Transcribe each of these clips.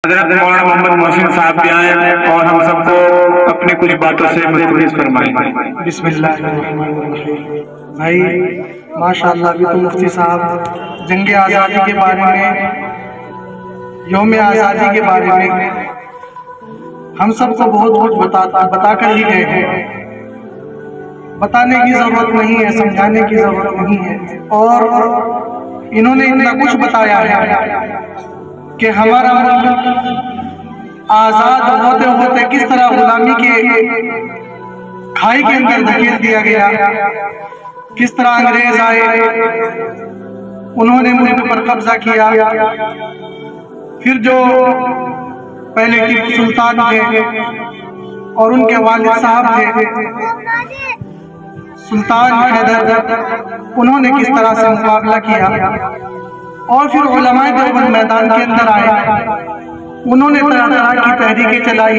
حضرت مولانا محمد محسن صاحب بھی آئے اور ہم سب کو اپنے کچھ باتوں سے مستفید فرمائیں۔ بسم اللہ الرحمن الرحیم۔ بھائی ماشاءاللہ ابھی تو مفتی صاحب جنگ آزادی کے بارے میں، یوم آزادی کے بارے میں ہم سب کو بہت کچھ بتا کر ہی گئے ہیں۔ بتانے کی ضرورت نہیں ہے، سمجھانے کی ضرورت نہیں ہے، اور انہوں نے اتنا کچھ بتایا ہے کہ ہمارا ملک آزاد ہوتے ہوتے کس طرح غلامی کے کھائی کے اندر دھکیل دیا گیا، کس طرح انگریز آئے، انہوں نے ملک پر قبضہ کیا، پھر جو پہلے ٹیپو سلطان تھے اور ان کے والد صاحب تھے سلطان حیدر، انہوں نے کس طرح سے مقابلہ کیا، اور پھر علماء دیوبند میدان کے اندر آئے، انہوں نے طرح طرح کی تحریکیں چلائی،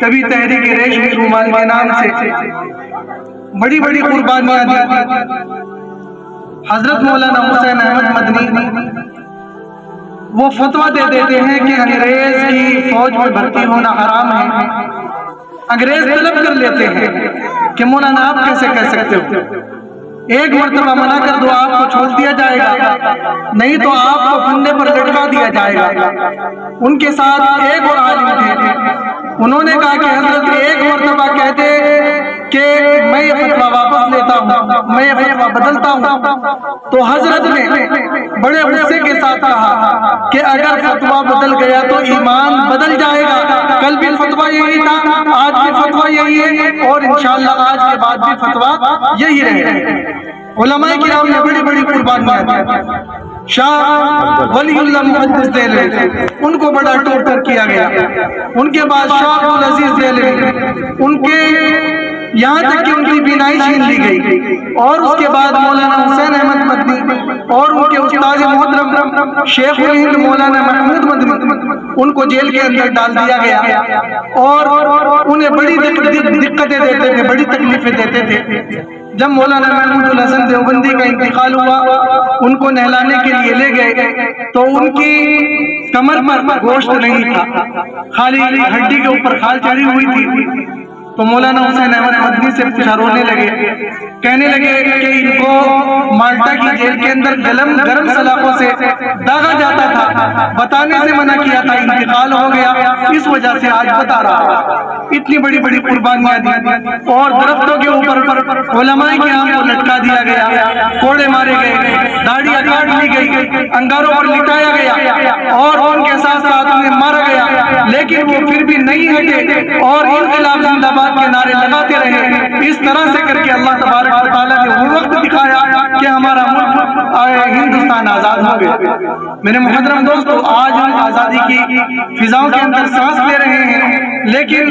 کبھی تحریک ریشمی رومال کے نام سے بڑی بڑی قربانیاں دی۔ حضرت مولانا حسین احمد مدنی وہ فتویٰ دے دیتے ہیں کہ انگریز کی فوج میں بھرتی ہونا حرام ہے۔ انگریز طلب کر لیتے ہیں کہ مولانا آپ کیسے کہہ سکتے ہو، ایک مرتبہ منع کر دو آپ کو چھوڑ دیا جائے گا، نہیں تو آپ کو پھندے پر لٹکا دیا جائے گا۔ ان کے ساتھ ایک اور عالم تھے، انہوں نے کہا کہ حضرت ایک مرتبہ کہہ دے کہ میں یہ فتویٰ واپس لیتا ہوں، میں یہ فتویٰ بدلتا ہوں، تو حضرت نے بڑے غصے کے ساتھ کہا کہ اگر فتویٰ بدل گیا تو ایمان بدل جائے گا۔ کل بھی فتویٰ یہی تھا، آج بھی فتویٰ یہی ہے، اور انشاءاللہ آج کے بعد بھی فتویٰ یہی رہے گا۔ علماء کرام نے بڑی بڑی قربانیاں دی۔ شاہ ولی اللہ محدث دہلوی ان کو بڑا ٹورچر کیا گیا، ان کے بعد شاہ عبدالعزیز دہلوی ان کے یہاں تک کہ ان کی بینائی چھین لی گئی، اور اس کے بعد مولانا حسین احمد مدنی اور ان کے استاد محترم شیخ الہند مولانا محمود مدنی ان کو جیل کے اندر ڈال دیا گیا، اور انہیں بڑی دقتیں دیتے تھے، بڑی تکلیفیں دیتے تھے۔ جب مولانا محمود الحسن دیوبندی کا انتقال ہوا، ان کو نہلانے کے لیے لے گئے تو ان کی کمر پر گوشت نہیں تھا، خالی ہڈی کے اوپر کھال چڑھی ہوئی تھی۔ تو مولانا حسین احمد مدنی سے پوچھا، رونے لگے، کہنے لگے کہ ان کو مالٹا کی جیل کے اندر گرم سلاخوں سے داغا جاتا تھا، بتانے سے منع کیا تھا، انتقال ہو گیا، اس وجہ سے آج بتا رہا۔ اتنی بڑی بڑی قربانیاں دی، اور درختوں کے اوپر علماء کے ہم کو لٹکا دیا گیا، کوڑے مارے گئے، داڑیاں کاٹ لی گئی، انگاروں پر لٹایا گیا، اور ان کے ساتھ ساتھ انہیں مارا گیا، لیکن وہ پھر بھی نہیں ہٹے اور انقلاب زندہ باد کے نعرے لگاتے رہے۔ اس طرح سے کر کے اللہ تبارک و تعالیٰ نے وہ وقت دکھایا کہ ہمارا ملک ہندوستان آزاد ہو گیا۔ میرے محترم دوستو، آج ہم آزادی کی فضاؤں کے اندر سانس لے رہے ہیں، لیکن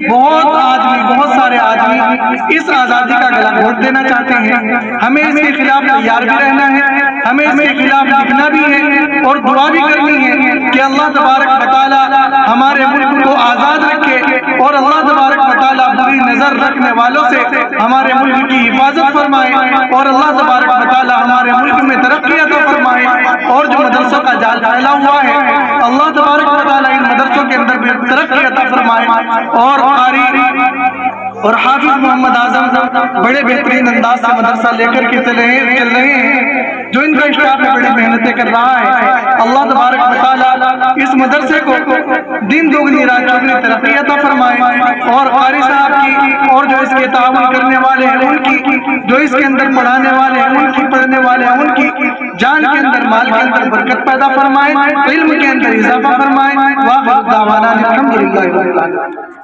بہت سارے آدمی اس آزادی کا گلا گھونٹ دینا چاہتے ہیں۔ ہمیں اس کے خلاف تیار بھی رہنا ہے، ہمیں اس کے خلاف لکھنا بھی ہے، اور دعا بھی کرنی ہے کہ اللہ تبارک و تعالیٰ ہمارے ملک کو آزاد رکھے، اور اللہ تبارک و تعالیٰ بری نظر رکھنے والوں سے ہمارے ملک کی حفاظت فرمائے، اور اللہ تبارک و تعالیٰ ہمارے ملک میں ترقی عطا فرمائے، اور جو مدرسوں کا جال پھیلا ہوا ہے اللہ تبارک و تعالیٰ ان مدرسوں کے اندر بھی ترقی عطا فرمائے، اور قاری اور حافظ محمد اعظم بڑے بہترین انداز سے مدرسہ لے کر کے چل رہے ہیں، جو ان کا اسٹاف میں بڑی محنتیں کر رہا ہے۔ اللہ تبارک و تعالیٰ اس مدرسے کو دن دوگنی رات چوگنی ترقی عطا فرمائے، اور قاری صاحب کی اور جو اس کے تعاون کرنے والے ہیں ان کی، جو اس کے اندر پڑھانے والے ہیں ان کی، پڑھنے والے ہیں ان کی جان کے اندر مال کے اندر برکت پیدا فرمائے، علم کے اندر اضافہ فرمائے۔ وآخر دعوانا الحمدللہ رب العالمین۔